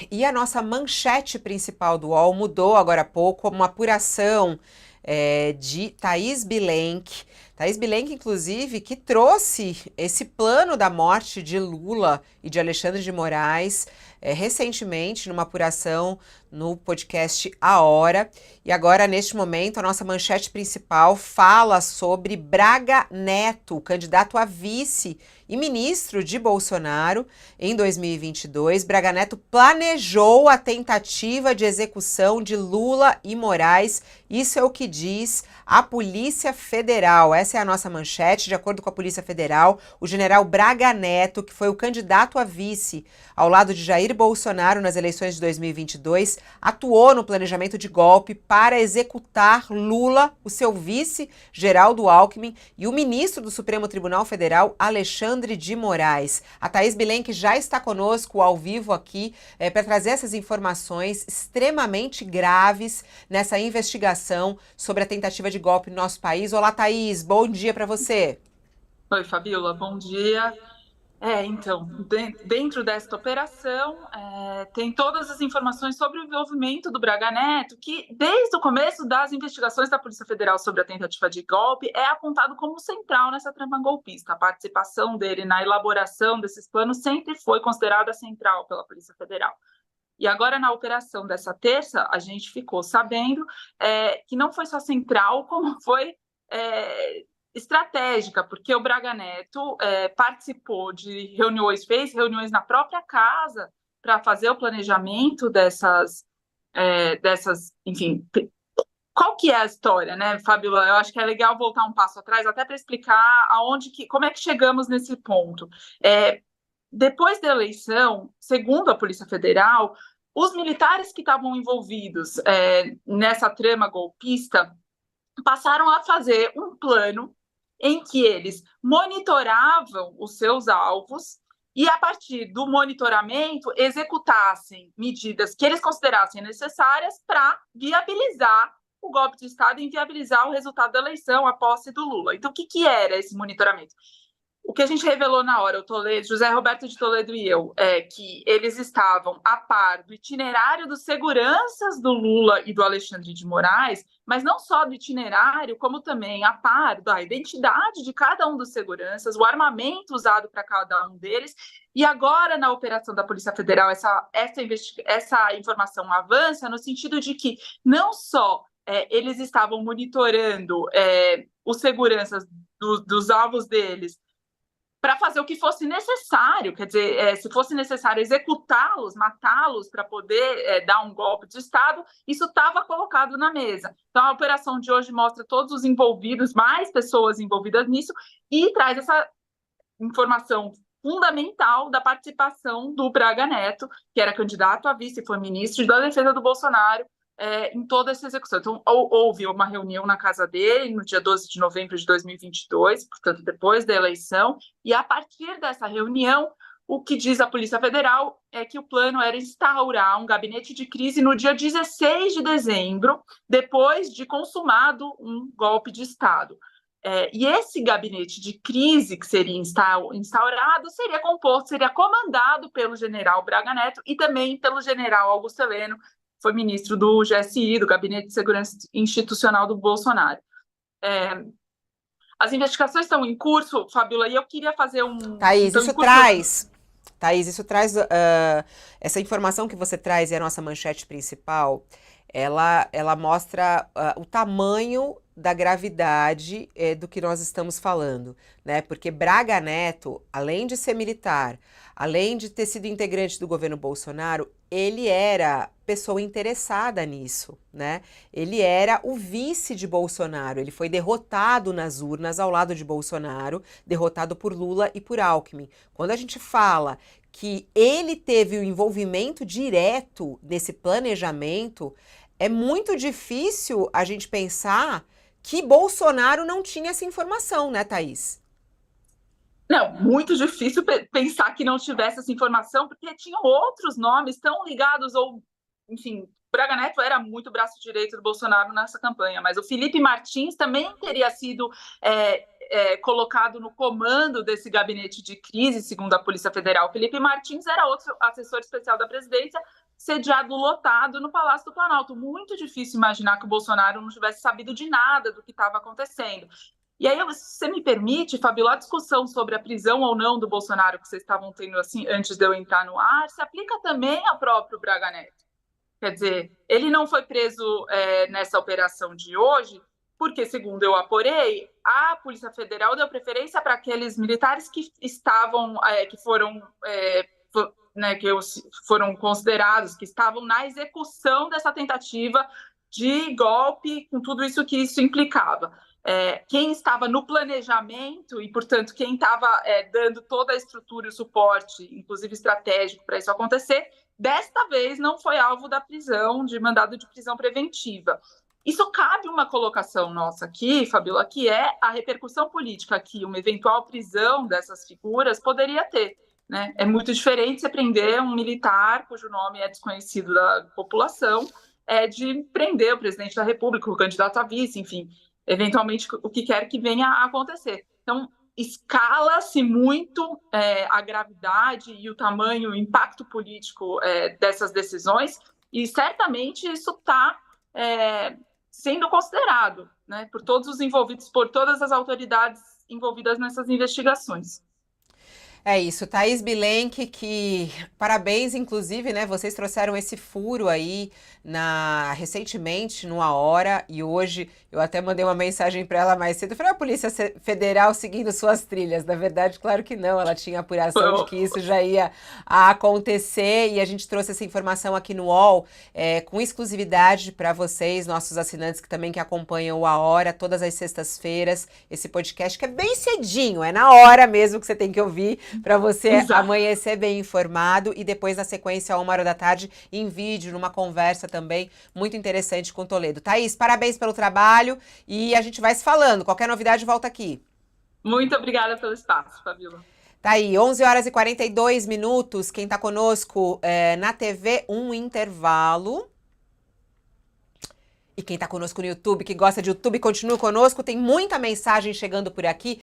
E a nossa manchete principal do UOL mudou agora há pouco, uma apuração de Thaís Bilenque. Thaís Bilenque, inclusive, que trouxe esse plano da morte de Lula e de Alexandre de Moraes recentemente, numa apuração no podcast A Hora. E agora, neste momento, a nossa manchete principal fala sobre Braga Neto, candidato a vice e ministro de Bolsonaro em 2022. Braga Neto planejou a tentativa de execução de Lula e Moraes. Isso é o que diz a Polícia Federal. Essa é a nossa manchete. De acordo com a Polícia Federal, o general Braga Neto, que foi o candidato a vice ao lado de Jair Bolsonaro nas eleições de 2022, atuou no planejamento de golpe para executar Lula, o seu vice, Geraldo Alckmin, e o ministro do Supremo Tribunal Federal, Alexandre de Moraes. A Thaís Bilenque já está conosco ao vivo aqui para trazer essas informações extremamente graves nessa investigação sobre a tentativa de golpe no nosso país. Olá, Thaís, bom dia para você. Oi, Fabíola, bom dia. Então, dentro desta operação, tem todas as informações sobre o envolvimento do Braga Neto, que desde o começo das investigações da Polícia Federal sobre a tentativa de golpe é apontado como central nessa trama golpista. A participação dele na elaboração desses planos sempre foi considerada central pela Polícia Federal. E agora, na operação dessa terça, a gente ficou sabendo que não foi só central, como foi estratégica, porque o Braga Neto participou de reuniões, fez reuniões na própria casa para fazer o planejamento dessas, enfim. Qual que é a história, né, Fabiola? Eu acho que é legal voltar um passo atrás, até para explicar como é que chegamos nesse ponto. Depois da eleição, segundo a Polícia Federal, os militares que estavam envolvidos nessa trama golpista passaram a fazer um plano em que eles monitoravam os seus alvos e, a partir do monitoramento, executassem medidas que eles considerassem necessárias para viabilizar o golpe de Estado e inviabilizar o resultado da eleição, a posse do Lula. Então, o que era esse monitoramento? O que a gente revelou na hora, o Toledo, José Roberto de Toledo e eu, é que eles estavam a par do itinerário dos seguranças do Lula e do Alexandre de Moraes, mas não só do itinerário, como também a par da identidade de cada um dos seguranças, o armamento usado para cada um deles. E agora, na operação da Polícia Federal, essa informação avança no sentido de que não só eles estavam monitorando os seguranças dos alvos deles para fazer o que fosse necessário, quer dizer, se fosse necessário executá-los, matá-los para poder dar um golpe de Estado, isso estava colocado na mesa. Então, a operação de hoje mostra todos os envolvidos, mais pessoas envolvidas nisso, e traz essa informação fundamental da participação do Braga Neto, que era candidato a vice, foi ministro da Defesa do Bolsonaro, em toda essa execução. Então, houve uma reunião na casa dele no dia 12 de novembro de 2022, portanto, depois da eleição, e a partir dessa reunião, o que diz a Polícia Federal é que o plano era instaurar um gabinete de crise no dia 16 de dezembro, depois de consumado um golpe de Estado. E esse gabinete de crise que seria instaurado seria comandado pelo general Braga Neto e também pelo general Augusto Heleno, foi ministro do GSI, do Gabinete de Segurança Institucional do Bolsonaro. As investigações estão em curso, Fabiola, e eu queria fazer Thaís, isso traz essa informação que você traz e a nossa manchete principal, ela mostra o tamanho da gravidade do que nós estamos falando, né? Porque Braga Neto, além de ser militar, além de ter sido integrante do governo Bolsonaro, ele era pessoa interessada nisso, né? Ele era o vice de Bolsonaro, ele foi derrotado nas urnas ao lado de Bolsonaro, derrotado por Lula e por Alckmin. Quando a gente fala que ele teve o envolvimento direto nesse planejamento, é muito difícil a gente pensar que Bolsonaro não tinha essa informação, né, Thaís? Não, muito difícil pensar que não tivesse essa informação, porque tinham outros nomes tão ligados, ou, enfim, Braga Neto era muito braço direito do Bolsonaro nessa campanha, mas o Felipe Martins também teria sido colocado no comando desse gabinete de crise, segundo a Polícia Federal. Felipe Martins era outro assessor especial da presidência, sediado lotado no Palácio do Planalto. Muito difícil imaginar que o Bolsonaro não tivesse sabido de nada do que estava acontecendo. E aí, se você me permite, Fabio, a discussão sobre a prisão ou não do Bolsonaro que vocês estavam tendo assim antes de eu entrar no ar, se aplica também ao próprio Braga Neto. Quer dizer, ele não foi preso nessa operação de hoje, porque, segundo eu apurei, a Polícia Federal deu preferência para aqueles militares que estavam, que foram considerados, que estavam na execução dessa tentativa de golpe, com tudo isso que isso implicava. Quem estava no planejamento e, portanto, quem estava dando toda a estrutura e o suporte, inclusive estratégico, para isso acontecer, desta vez não foi alvo da prisão, de mandado de prisão preventiva. Isso cabe uma colocação nossa aqui, Fabiola, que é a repercussão política que uma eventual prisão dessas figuras poderia ter. Né? É muito diferente você prender um militar cujo nome é desconhecido da população, de prender o presidente da República, o candidato a vice, enfim, eventualmente o que quer que venha a acontecer. Então, escala-se muito a gravidade e o tamanho, o impacto político dessas decisões, e certamente isso está sendo considerado, né, por todos os envolvidos, por todas as autoridades envolvidas nessas investigações. É isso, Thaís Bilenque, que parabéns, inclusive, né? Vocês trouxeram esse furo aí recentemente, numa hora, e hoje eu até mandei uma mensagem para ela mais cedo. Eu falei, a Polícia Federal seguindo suas trilhas. Na verdade, claro que não, ela tinha apuração de que isso já ia acontecer, e a gente trouxe essa informação aqui no UOL com exclusividade para vocês, nossos assinantes que também acompanham o A Hora, todas as sextas-feiras, esse podcast que é bem cedinho, é na hora mesmo que você tem que ouvir, para você amanhecer bem informado, e depois na sequência, 1h da tarde, em vídeo, numa conversa também muito interessante com Toledo. Thaís, parabéns pelo trabalho e a gente vai se falando. Qualquer novidade, volta aqui. Muito obrigada pelo espaço, Fabiola. Tá aí, 11h42. Quem tá conosco na TV, um intervalo. E quem tá conosco no YouTube, que gosta de YouTube, continua conosco. Tem muita mensagem chegando por aqui.